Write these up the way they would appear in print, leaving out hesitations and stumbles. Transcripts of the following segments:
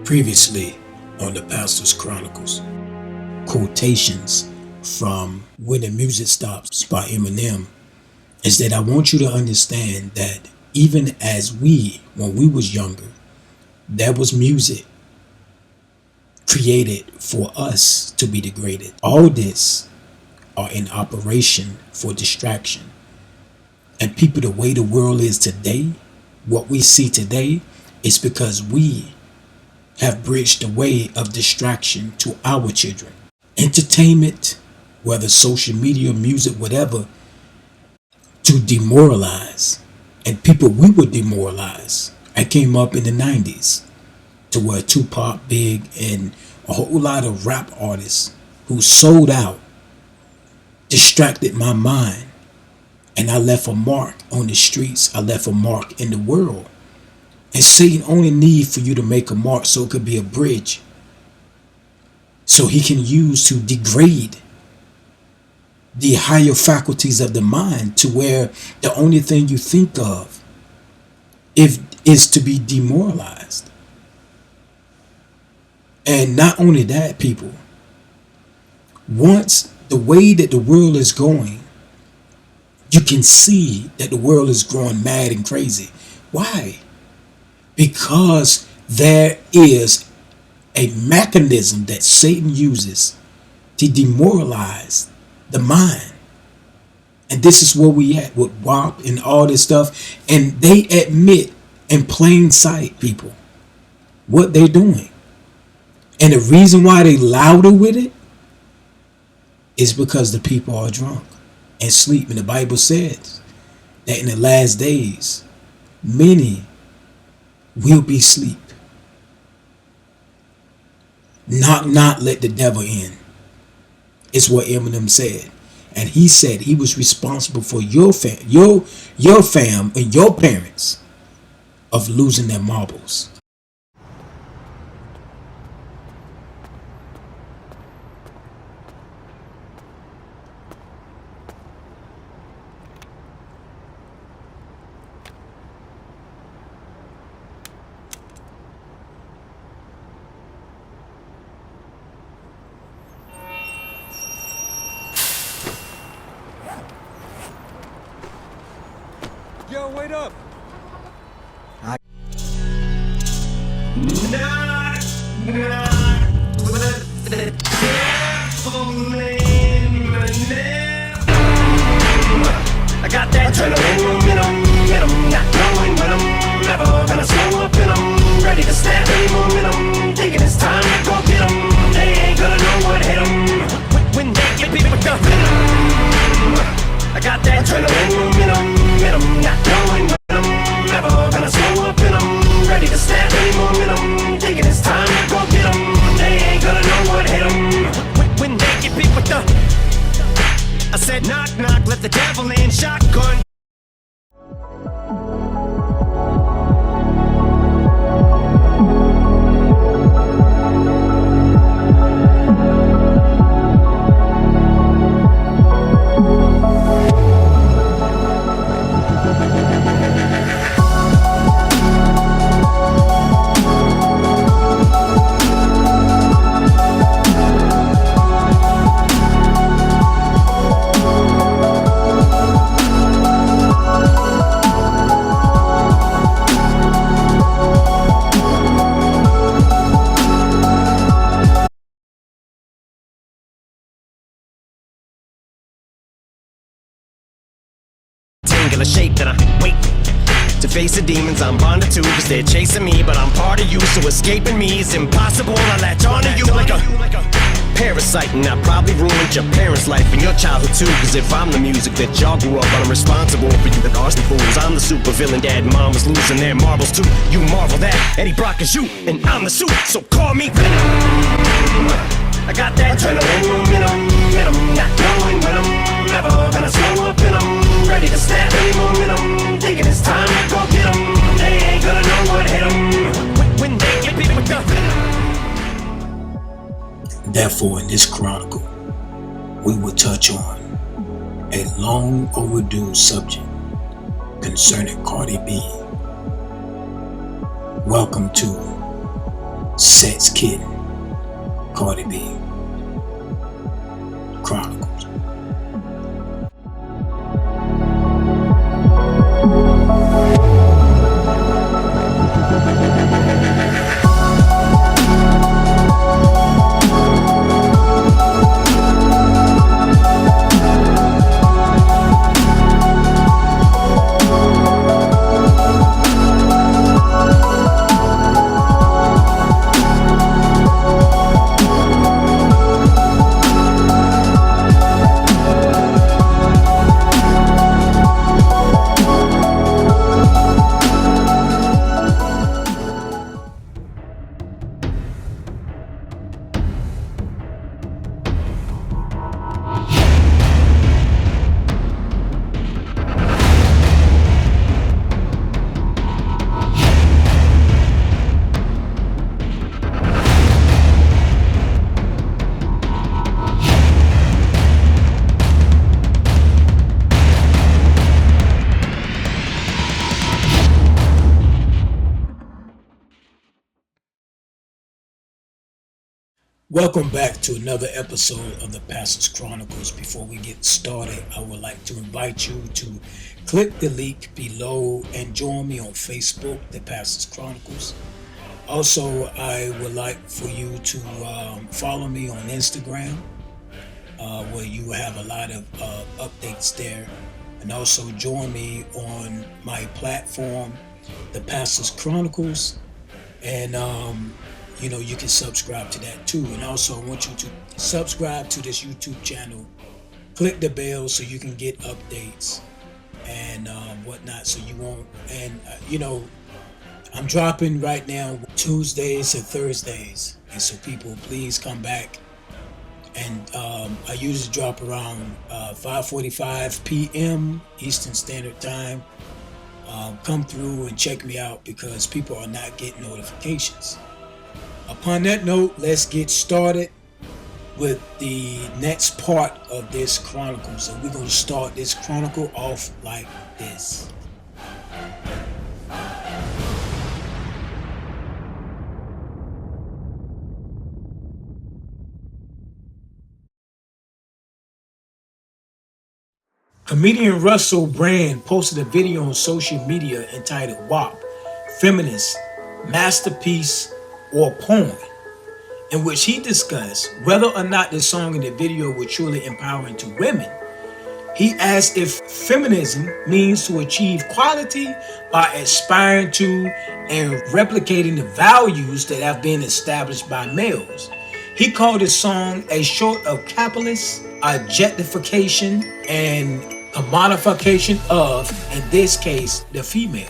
Previously on the Pastor's Chronicles, quotations from When the Music Stops by Eminem, is that I want you to understand that even as when we was younger, there was music created for us to be degraded. All this are in operation for distraction. And people, the way the world is today, what we see today is because we have bridged the way of distraction to our children. Entertainment, whether social media, music, whatever, to demoralize. And people, we were demoralized. I came up in the 90s to where Tupac, Big, and a whole lot of rap artists who sold out distracted my mind. And I left a mark on the streets. I left a mark in the world. And Satan only need for you to make a mark so it could be a bridge. So he can use to degrade the higher faculties of the mind to where the only thing you think of is to be demoralized. And not only that, people, once the way that the world is going, you can see that the world is growing mad and crazy. Why? Because there is a mechanism that Satan uses to demoralize the mind. And this is where we at with WAP and all this stuff. And they admit in plain sight, people, what they're doing. And the reason why they louder with it is because the people are drunk and sleep. And the Bible says that in the last days, many will be asleep. Knock, knock, let the devil in. It's what Eminem said. And he said he was responsible for your fam and your parents of losing their marbles. Yo, wait up! I got that adrenaline momentum, not knowing when I'm never gonna slow up and I'm ready to snap any momentum, thinking it's time to go get 'em. They ain't gonna know what hit 'em when they get beat with the venom. I got that adrenaline momentum, not knowing when I'm never gonna slow up and I'm ready to snap any momentum, thinking it's time to go get 'em. They ain't gonna know what hit 'em when they get beat with the. I said knock knock, let the devil in, shotgun. Angular shape that I wait to face the demons I'm bonded to, cause they're chasing me, but I'm part of you, so escaping me is impossible. I latch onto you like a parasite, and I probably ruined your parents' life and your childhood too, cause if I'm the music that y'all grew up on, I'm responsible for you, the Austin fools. I'm the super villain, dad and mom was losing their marbles too. You marvel that Eddie Brock is you, and I'm the suit, so call me Venom. I got that adrenaline momentum, not knowing when I'm never gonna slow up and I'm ready to snap any momentum, thinking it's time to go get 'em. They ain't gonna know what hit 'em when they get beat with the. Therefore, in this chronicle, we will touch on a long overdue subject concerning Cardi B. Welcome to Sex Kitten Cardi B Chronicles. Welcome back to another episode of the Pastor's Chronicles. Before we get started, I would like to invite you to click the link below and join me on Facebook, the Pastor's Chronicles. Also, I would like for you to follow me on Instagram, where you will have a lot of updates there. And also join me on my platform, the Pastor's Chronicles. And you can subscribe to that too. And also I want you to subscribe to this YouTube channel. Click the bell so you can get updates and whatnot, so you won't. And I'm dropping right now Tuesdays and Thursdays, and so people, please come back. And I usually drop around 5:45 p.m. Eastern Standard Time. Come through and check me out, because people are not getting notifications. Upon that note, let's get started with the next part of this Chronicles. And we're going to start this Chronicle off like this. Comedian Russell Brand posted a video on social media entitled WAP, Feminist, Masterpiece, or Poem, in which he discussed whether or not the song in the video were truly empowering to women. He asked if feminism means to achieve equality by aspiring to and replicating the values that have been established by males. He called the song a sort of capitalist objectification and commodification of, in this case, the female.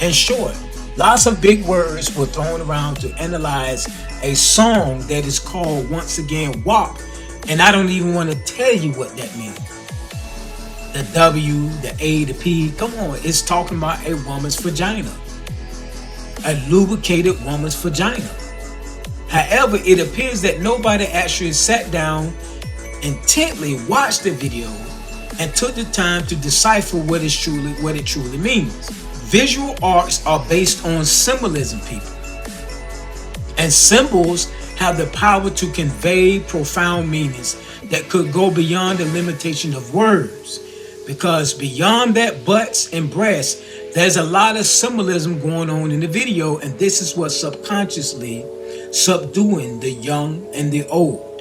In short, lots of big words were thrown around to analyze a song that is called, once again, WAP. And I don't even want to tell you what that means. The W, the A, the P, come on, it's talking about a woman's vagina. A lubricated woman's vagina. However, it appears that nobody actually sat down, intently watched the video, and took the time to decipher what it truly means. Visual arts are based on symbolism, people. And symbols have the power to convey profound meanings that could go beyond the limitation of words. Because beyond that butts and breasts, there's a lot of symbolism going on in the video, and this is what's subconsciously subduing the young and the old.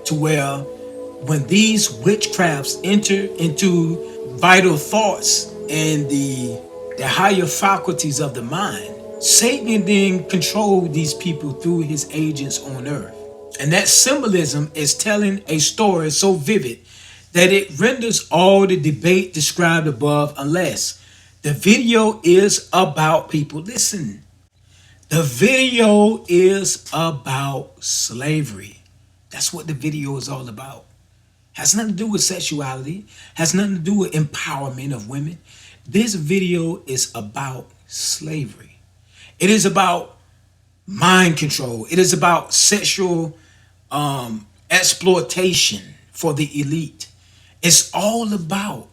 To where when these witchcrafts enter into vital thoughts and the higher faculties of the mind, Satan then controlled these people through his agents on earth. And that symbolism is telling a story so vivid that it renders all the debate described above unless the video is about people. Listen, the video is about slavery. That's what the video is all about. Has nothing to do with sexuality, has nothing to do with empowerment of women. This video is about slavery. It is about mind control. It is about sexual exploitation for the elite. It's all about,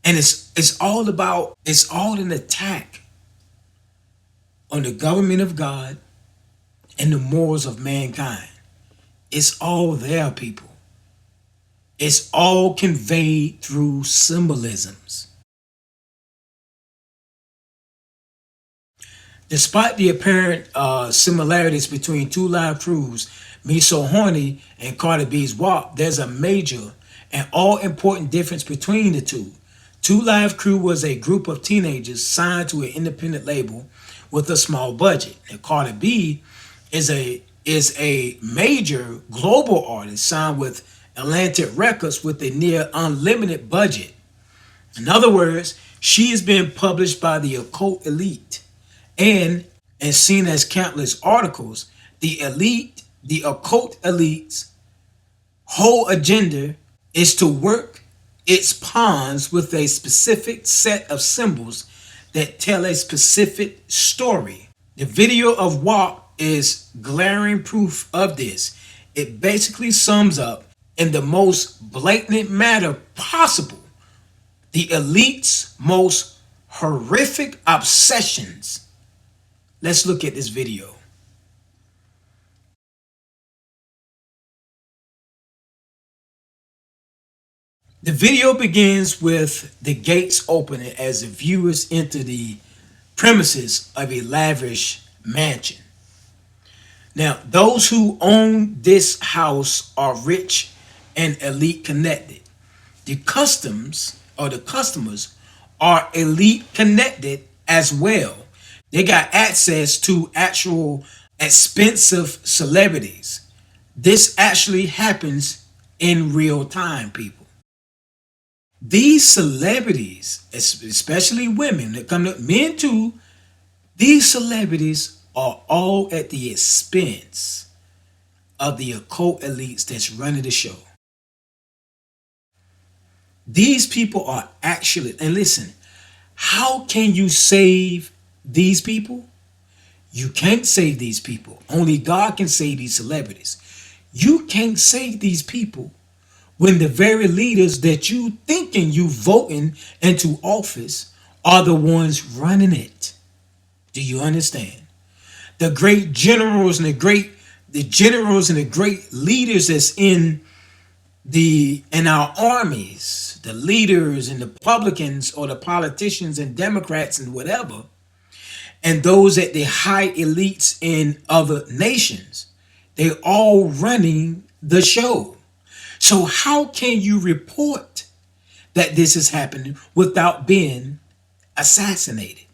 and it's all an attack on the government of God and the morals of mankind. It's all there, people. It's all conveyed through symbolisms. Despite the apparent similarities between Two Live Crew's Me So Horny and Cardi B's WAP, there's a major and all-important difference between the two. Two Live Crew was a group of teenagers signed to an independent label with a small budget. And Cardi B is a major global artist signed with Atlantic Records with a near unlimited budget. In other words, she is being published by the occult elite. And seen as countless articles, the occult elite's whole agenda is to work its pawns with a specific set of symbols that tell a specific story. The video of WAP is glaring proof of this. It basically sums up in the most blatant manner possible the elite's most horrific obsessions. Let's look at this video. The video begins with the gates opening as the viewers enter the premises of a lavish mansion. Now, those who own this house are rich and elite connected. The customers are elite connected as well. They got access to actual expensive celebrities. This actually happens in real time, people. These celebrities, especially women that come to men too, these celebrities are all at the expense of the occult elites that's running the show. These people are actually, and listen, how can you save these people? You can't save these people. Only God can save these celebrities. You can't save these people when the very leaders that you thinking you voting into office are the ones running it. Do you understand? The great generals and the great leaders that's in our armies, the leaders and the Republicans or the politicians and Democrats and whatever, and those at the high elites in other nations, they're all running the show. So how can you report that this is happening without being assassinated?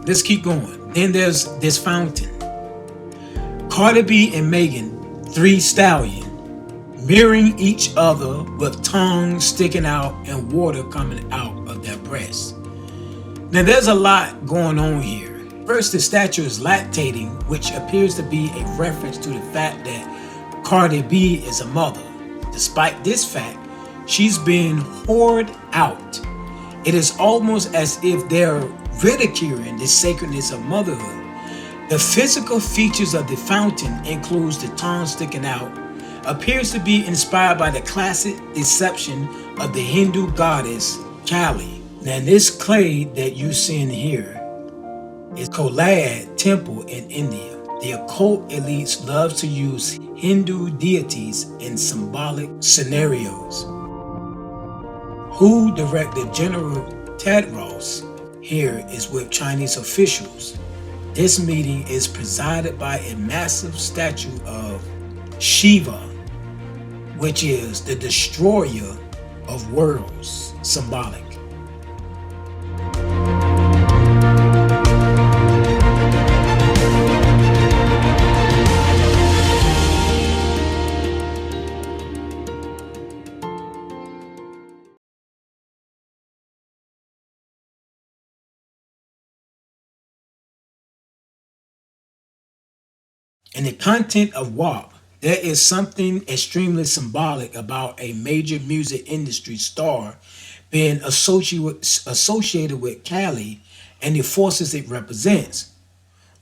Let's keep going. Then there's this fountain. Cardi B and Megan, three stallion, mirroring each other with tongues sticking out and water coming out of their breasts. Now there's a lot going on here. First, the statue is lactating, which appears to be a reference to the fact that Cardi B is a mother. Despite this fact, she's been whored out. It is almost as if they're ridiculing the sacredness of motherhood. The physical features of the fountain includes the tongue sticking out, appears to be inspired by the classic deception of the Hindu goddess Kali. Now this clay that you see in here is Kolad temple in India. The occult elites love to use Hindu deities in symbolic scenarios. Who directed General Tedros here is with Chinese officials. This meeting is presided by a massive statue of Shiva, which is the destroyer of worlds, symbolic. In the content of WAP, there is something extremely symbolic about a major music industry star being associated with Kali and the forces it represents.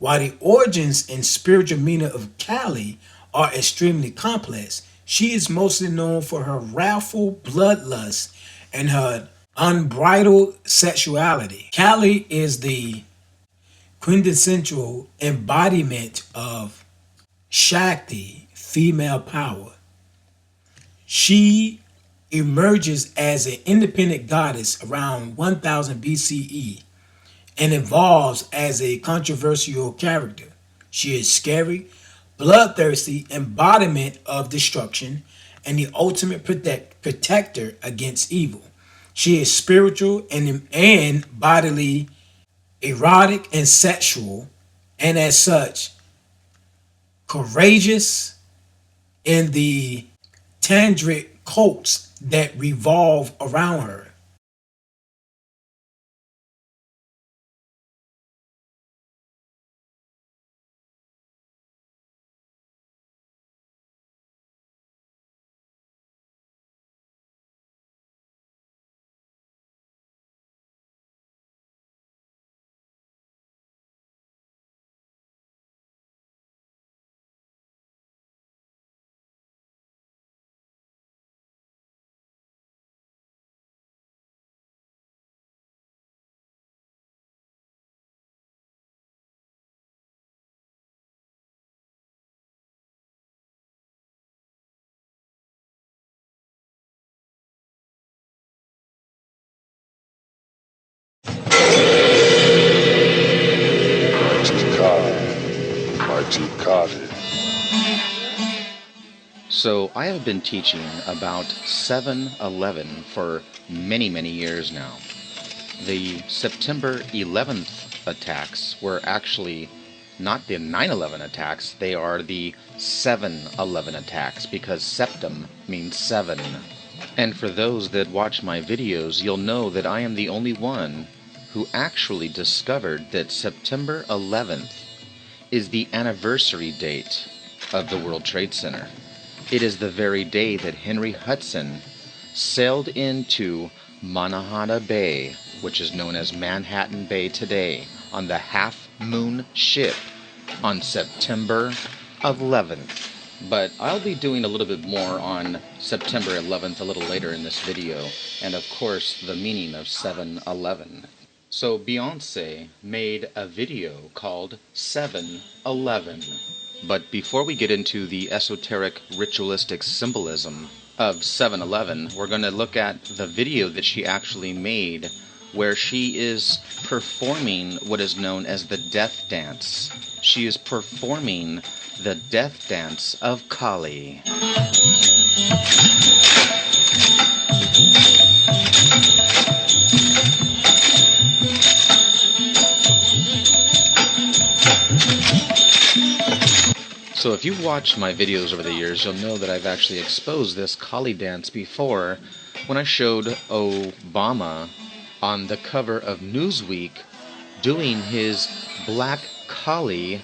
While the origins and spiritual meaning of Kali are extremely complex, she is mostly known for her wrathful bloodlust and her unbridled sexuality. Kali is the quintessential embodiment of Shakti, female power. She emerges as an independent goddess around 1000 BCE and evolves as a controversial character. She is scary, bloodthirsty embodiment of destruction and the ultimate protector against evil. She is spiritual and bodily, erotic and sexual, and as such, courageous in the tantric cults that revolve around her. to Cardi. So I have been teaching about 7/11 for many, many years now. The September 11th attacks were actually not the 9/11 attacks, they are the 7/11 attacks, because septem means 7. And for those that watch my videos, you'll know that I am the only one who actually discovered that September 11th is the anniversary date of the World Trade Center. It is the very day that Henry Hudson sailed into Manhattan Bay, which is known as Manhattan Bay today, on the Half Moon ship on September 11th. But I'll be doing a little bit more on September 11th a little later in this video, and of course the meaning of 7/11. So Beyonce made a video called 7/11. But before we get into the esoteric ritualistic symbolism of 7/11, we're going to look at the video that she actually made where she is performing what is known as the death dance. She is performing the death dance of Kali. So if you've watched my videos over the years, you'll know that I've actually exposed this Kali dance before when I showed Obama on the cover of Newsweek doing his Black Kali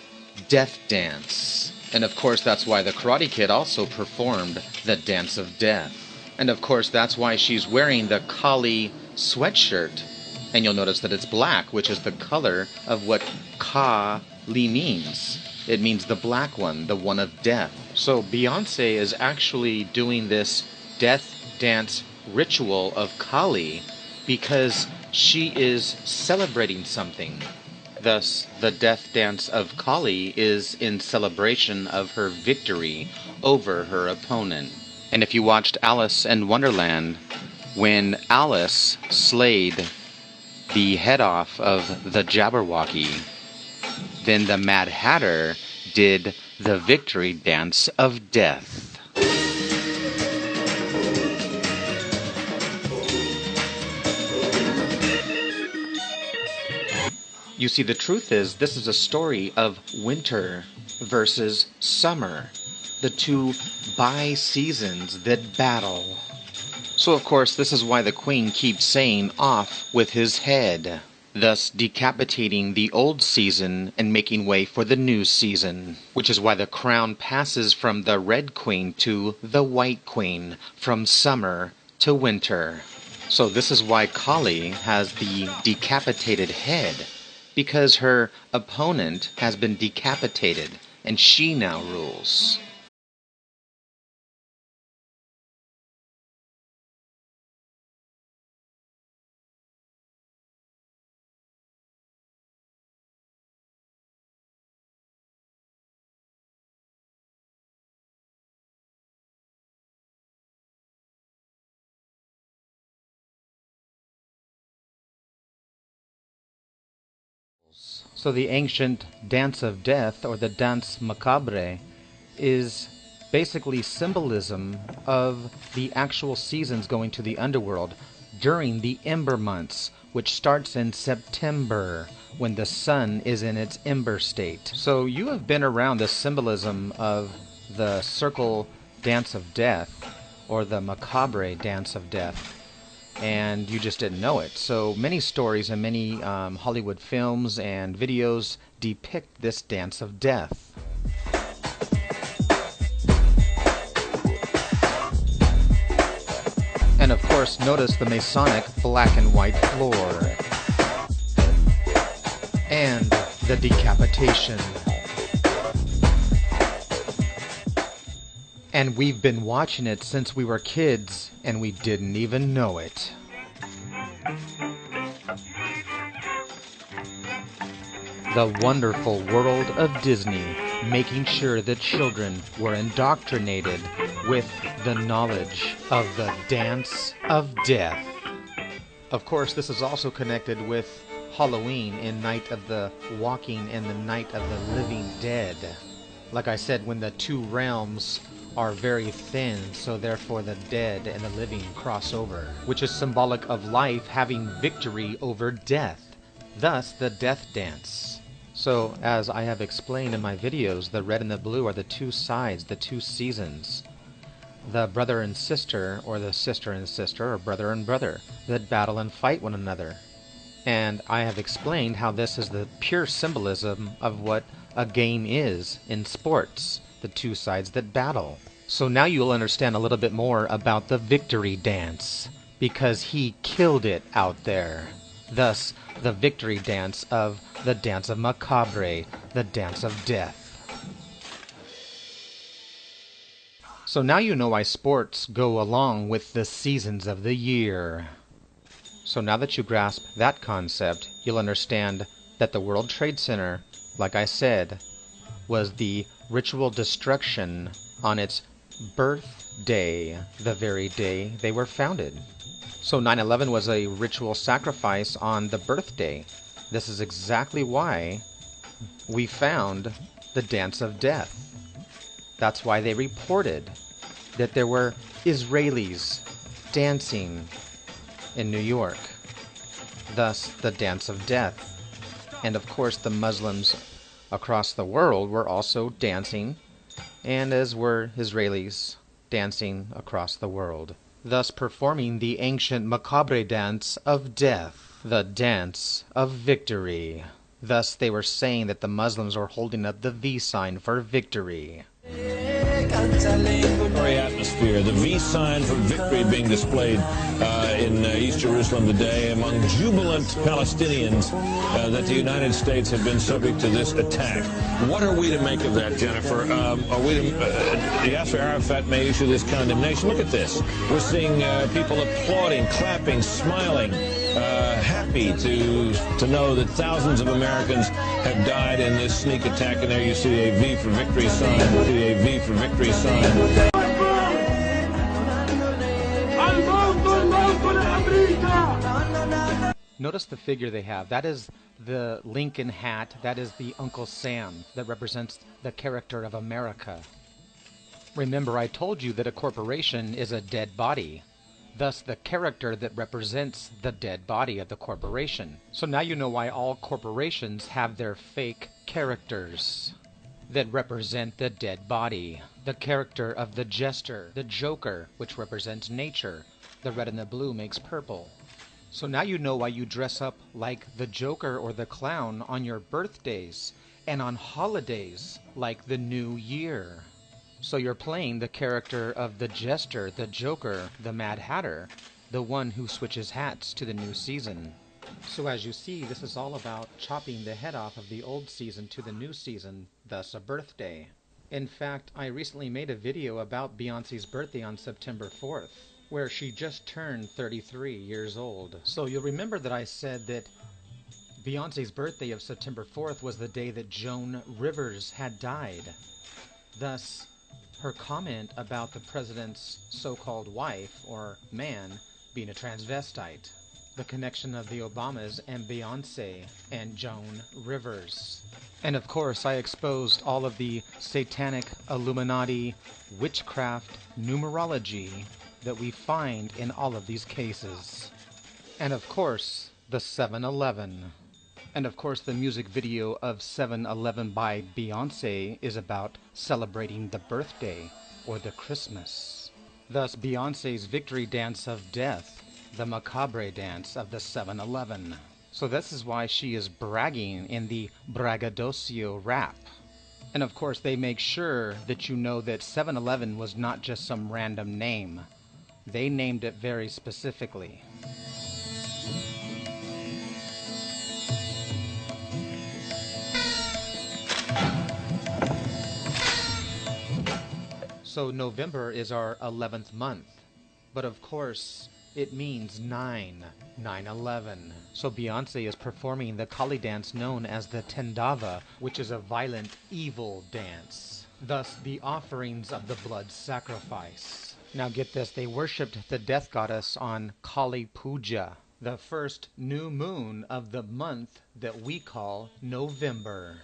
death dance. And of course that's why the Karate Kid also performed the dance of death. And of course that's why she's wearing the Kali sweatshirt. And you'll notice that it's black, which is the color of what Kali means. It means the black one, the one of death. So Beyonce is actually doing this death dance ritual of Kali because she is celebrating something. Thus, the death dance of Kali is in celebration of her victory over her opponent. And if you watched Alice in Wonderland, when Alice slayed the head off of the Jabberwocky, then the Mad Hatter did the victory dance of death. You see, the truth is, this is a story of winter versus summer, the two bi-seasons that battle. So of course, this is why the Queen keeps saying, "Off with his head," thus decapitating the old season and making way for the new season, which is why the crown passes from the Red Queen to the White Queen, from summer to winter. So this is why Kali has the decapitated head, because her opponent has been decapitated and she now rules. So the ancient dance of death, or the danse macabre, is basically symbolism of the actual seasons going to the underworld during the ember months, which starts in September, when the sun is in its ember state. So you have been around the symbolism of the circle dance of death, or the macabre dance of death, and you just didn't know it. So many stories and many Hollywood films and videos depict this dance of death. And of course, notice the Masonic black and white floor. And the decapitation. And we've been watching it since we were kids, and we didn't even know it. The wonderful world of Disney, making sure that children were indoctrinated with the knowledge of the dance of death. Of course, this is also connected with Halloween in Night of the Walking and the Night of the Living Dead. Like I said, when the two realms are very thin, so therefore the dead and the living cross over, which is symbolic of life having victory over death, thus the death dance. So, as I have explained in my videos, the red and the blue are the two sides, the two seasons. The brother and sister, or the sister and sister, or brother and brother, that battle and fight one another. And I have explained how this is the pure symbolism of what a game is in sports, the two sides that battle. So now you'll understand a little bit more about the victory dance, because he killed it out there. Thus, the victory dance of the dance of macabre, the dance of death. So now you know why sports go along with the seasons of the year. So now that you grasp that concept, you'll understand that the World Trade Center, like I said, was the ritual destruction on its birthday, the very day they were founded. So 9/11 was a ritual sacrifice on the birthday. This is exactly why we found the Dance of Death. That's why they reported that there were Israelis dancing in New York. Thus, the Dance of Death. And of course, the Muslims across the world were also dancing, and as were Israelis dancing across the world, thus performing the ancient macabre dance of death, the dance of victory. Thus, they were saying that the Muslims were holding up the V sign for victory. Atmosphere, the V sign for victory being displayed in East Jerusalem today among jubilant Palestinians that the United States have been subject to this attack. What are we to make of that, Jennifer? Are we to, Yasser Arafat may issue this condemnation. Look at this. We're seeing people applauding, clapping, smiling, happy to know that thousands of Americans have died in this sneak attack. And there you see a V for victory sign. A V for victory sign. Notice the figure they have. That is the Lincoln hat. That is the Uncle Sam that represents the character of America. Remember, I told you that a corporation is a dead body. Thus, the character that represents the dead body of the corporation. So now you know why all corporations have their fake characters that represent the dead body. The character of the jester, the joker, which represents nature. The red and the blue makes purple. So now you know why you dress up like the Joker or the clown on your birthdays and on holidays like the New Year. So you're playing the character of the jester, the Joker, the Mad Hatter, the one who switches hats to the new season. So as you see, this is all about chopping the head off of the old season to the new season, thus a birthday. In fact, I recently made a video about Beyonce's birthday on September 4th. Where she just turned 33 years old. So you'll remember that I said that Beyonce's birthday of September 4th was the day that Joan Rivers had died. Thus, her comment about the president's so-called wife, or man, being a transvestite. The connection of the Obamas and Beyonce and Joan Rivers. And of course, I exposed all of the satanic, Illuminati, witchcraft, numerology that we find in all of these cases. And of course, the 7-Eleven. And of course, the music video of 7-Eleven by Beyonce is about celebrating the birthday or the Christmas. Thus, Beyonce's victory dance of death, the macabre dance of the 7-Eleven. So this is why she is bragging in the braggadocio rap. And of course, they make sure that you know that 7-Eleven was not just some random name. They named it very specifically. So November is our 11th month. But of course, it means 9/11. So Beyonce is performing the Kali dance known as the Tendava, which is a violent, evil dance. Thus, the offerings of the blood sacrifice. Now get this, they worshipped the death goddess on Kali Puja, the first new moon of the month that we call November.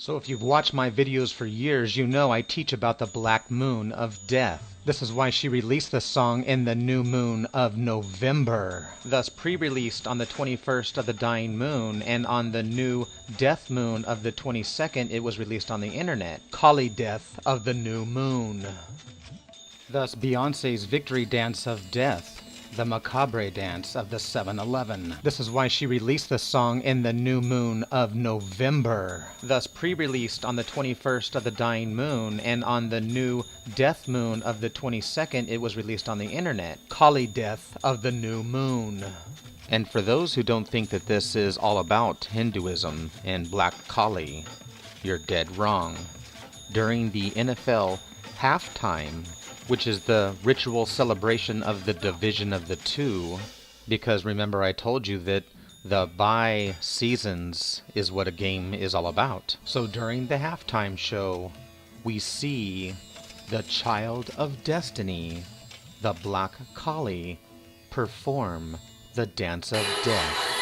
So if you've watched my videos for years, you know I teach about the black moon of death. This is why she released the song in the new moon of November, thus pre-released on the 21st of the dying moon, and on the new death moon of the 22nd it was released on the internet. Kali death of the new moon. Thus Beyonce's victory dance of death, the macabre dance of the 7-Eleven. This is why she released the song in the new moon of November, thus pre-released on the 21st of the dying moon, and on the new death moon of the 22nd it was released on the internet. Kali death of the new moon. And for those who don't think that this is all about Hinduism and Black Kali, you're dead wrong. During the NFL halftime, which is the ritual celebration of the division of the two, because remember I told you that the bye seasons is what a game is all about. So during the halftime show, we see the Child of Destiny, the Black Kali, perform the Dance of Death.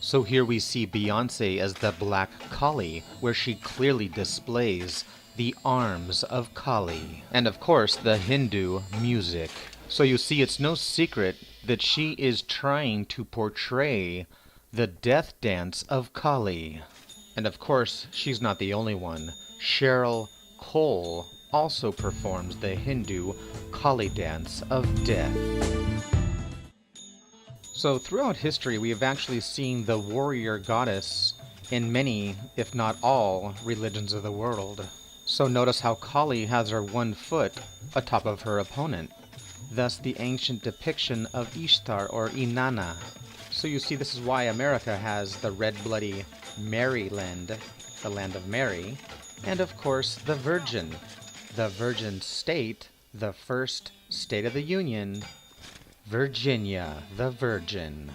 So here we see Beyonce as the Black Kali, where she clearly displays the arms of Kali. And of course, the Hindu music. So you see, it's no secret that she is trying to portray the death dance of Kali. And of course, she's not the only one. Cheryl Cole also performs the Hindu Kali dance of death. So throughout history, we have actually seen the warrior goddess in many, if not all, religions of the world. So notice how Kali has her one foot atop of her opponent, thus the ancient depiction of Ishtar or Inanna. So you see, this is why America has the red bloody Maryland, the land of Mary, and of course the Virgin state, the first state of the Union, Virginia, the Virgin,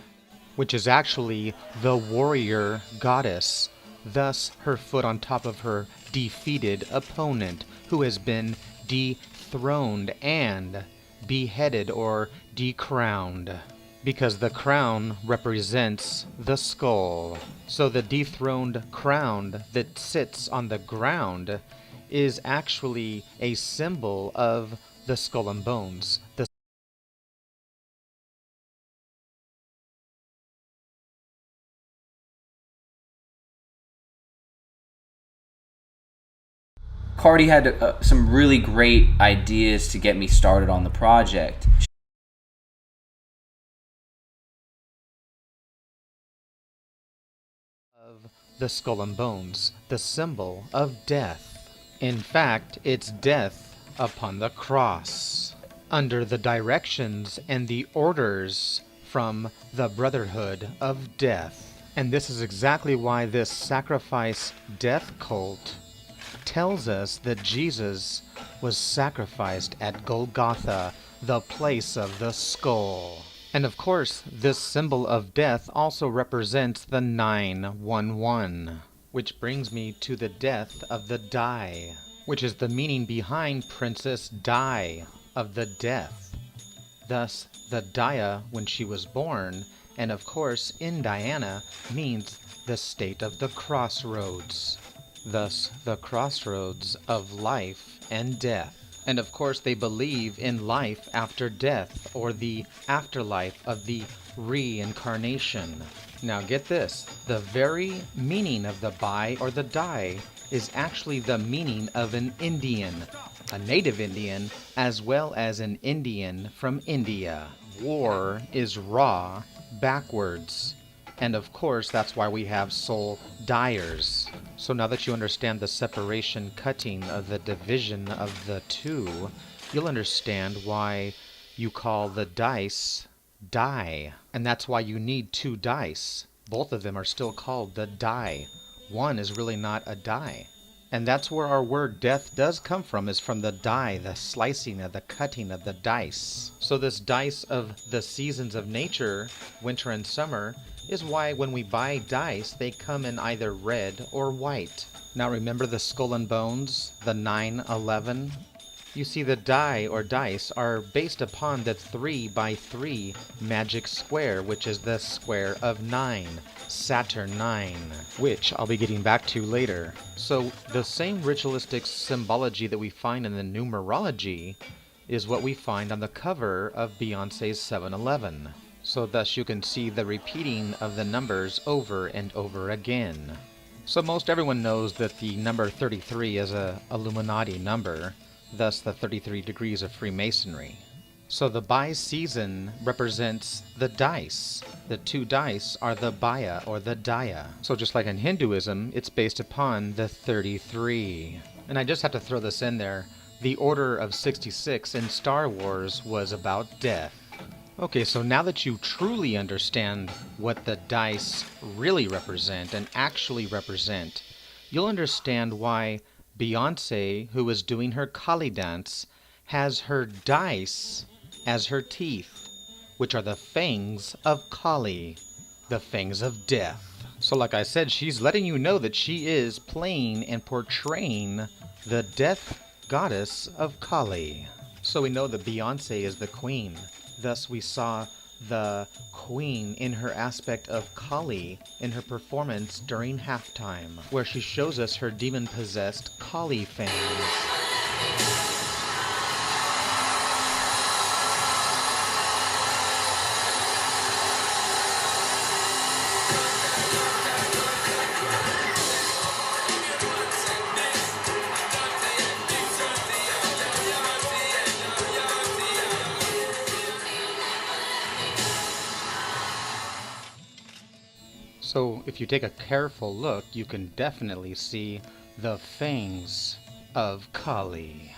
which is actually the warrior goddess, thus her foot on top of her defeated opponent, who has been dethroned and beheaded or decrowned, because the crown represents the skull. So the dethroned crown that sits on the ground is actually a symbol of the skull and bones. Cardi had some really great ideas to get me started on the project. Of the skull and bones, the symbol of death. In fact, it's death upon the cross, under the directions and the orders from the Brotherhood of Death. And this is exactly why this sacrifice death cult tells us that Jesus was sacrificed at Golgotha, the place of the skull. And of course, this symbol of death also represents the 911, which brings me to the death of the Di, which is the meaning behind Princess Di of the death. Thus, the Dia when she was born, and of course, Indiana means the state of the crossroads. Thus, the crossroads of life and death. And of course, they believe in life after death, or the afterlife of the reincarnation. Now get this, the very meaning of the Bai or the Dai is actually the meaning of an Indian, a native Indian, as well as an Indian from India. War is Ra backwards. And of course, that's why we have soul dyers. So now that you understand the separation cutting of the division of the two, you'll understand why you call the dice die. And that's why you need two dice. Both of them are still called the die. One is really not a die. And that's where our word death does come from, is from the die, the slicing of the cutting of the dice. So this dice of the seasons of nature, winter and summer, is why when we buy dice, they come in either red or white. Now remember the skull and bones, the 9-11? You see, the die or dice are based upon the 3x3 magic square, which is the square of 9, Saturn 9, which I'll be getting back to later. So the same ritualistic symbology that we find in the numerology is what we find on the cover of Beyonce's 7-Eleven. So thus you can see the repeating of the numbers over and over again. So most everyone knows that the number 33 is a Illuminati number, thus the 33 degrees of Freemasonry. So the bi-season represents the dice. The 2 dice are the baya or the daya. So just like in Hinduism, it's based upon the 33. And I just have to throw this in there. The Order of 66 in Star Wars was about death. Okay, so now that you truly understand what the dice really represent and actually represent, you'll understand why Beyonce, who is doing her Kali dance, has her dice as her teeth, which are the fangs of Kali, the fangs of death. So like I said, she's letting you know that she is playing and portraying the death goddess of Kali. So we know that Beyonce is the queen. Thus we saw the queen in her aspect of Kali in her performance during halftime, where she shows us her demon-possessed Kali fangs. So if you take a careful look, you can definitely see the fangs of Kali.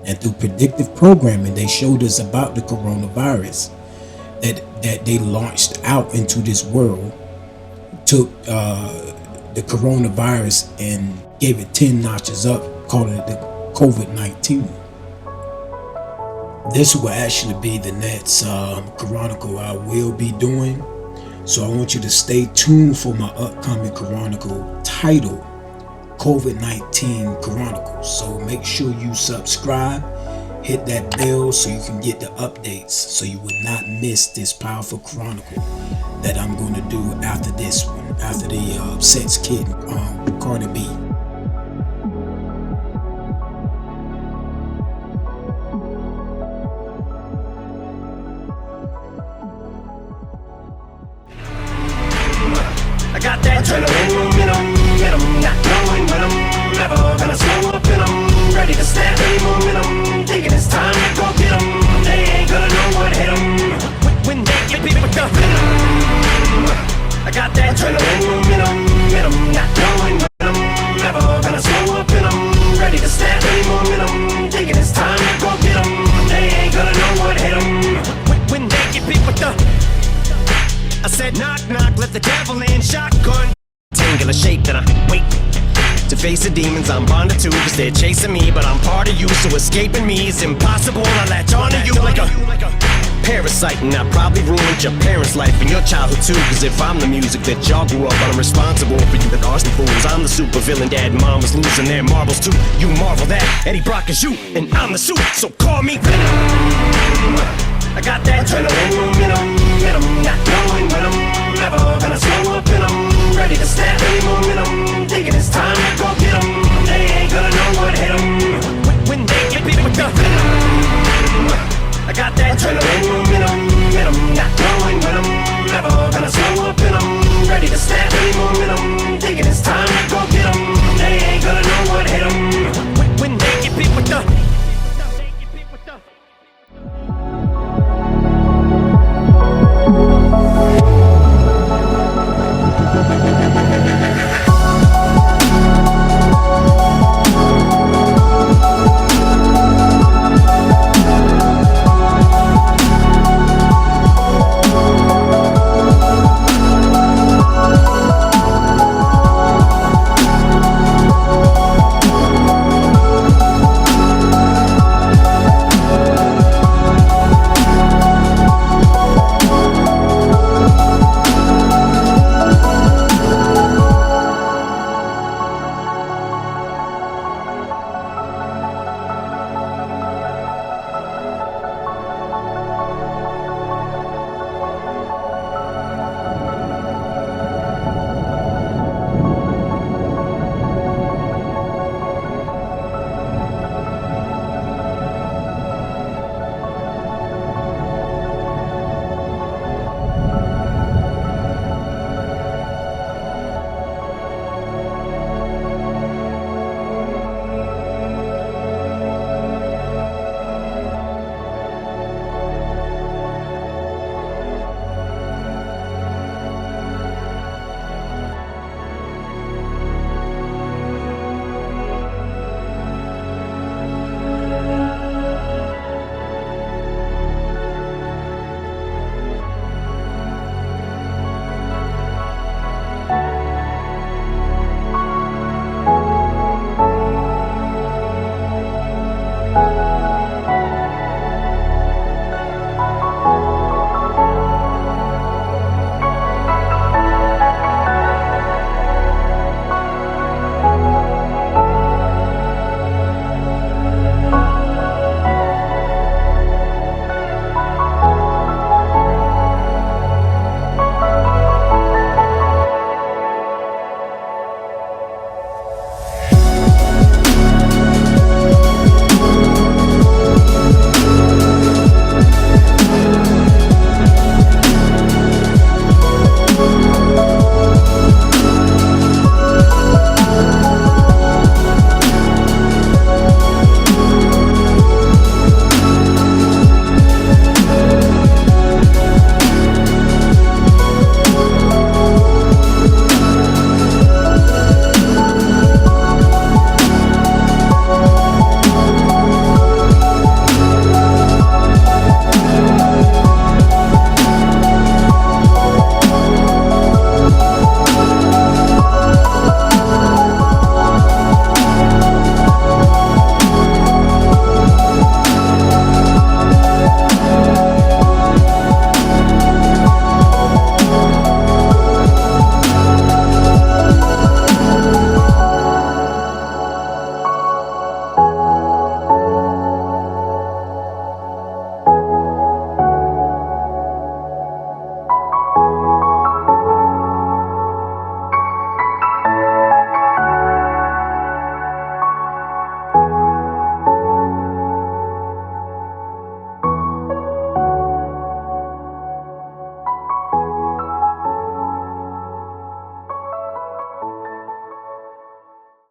And through predictive programming, they showed us about the coronavirus that they launched out into this world, took the coronavirus and gave it 10 notches up, calling it the COVID-19. This will actually be the next Chronicle I will be doing. So I want you to stay tuned for my upcoming Chronicle titled COVID-19 Chronicles. So make sure you subscribe, hit that bell so you can get the updates, so you would not miss this powerful chronicle that I'm going to do after this one, after the Sex Kitten, Cardi B. I got that adrenaline in 'em, not knowing when I'm ever gonna slow up in 'em. Ready to snap any momentum, thinking it's time to go get 'em. They ain't gonna know what hit 'em when they get beat with the venom. I got that adrenaline in 'em, not knowing when I'm ever gonna slow up in 'em. Ready to snap any momentum, thinking it's time to go get 'em. They ain't that I wait to face the demons I'm bonded to, cause they're chasing me, but I'm part of you, so escaping me is impossible. I latch onto you like a parasite, and I probably ruined your parents' life and your childhood too, cause if I'm the music that y'all grew up on, I'm responsible for you, the arson fools. I'm the super villain, dad and mom was losing their marbles too. You marvel that Eddie Brock is you, and I'm the suit, so call me Venom. I got that adrenaline momentum, not knowing when I'm ever gonna slow up, and I'm ready to snap any momentum, thinking it's time to go get 'em. They ain't gonna know what hit 'em.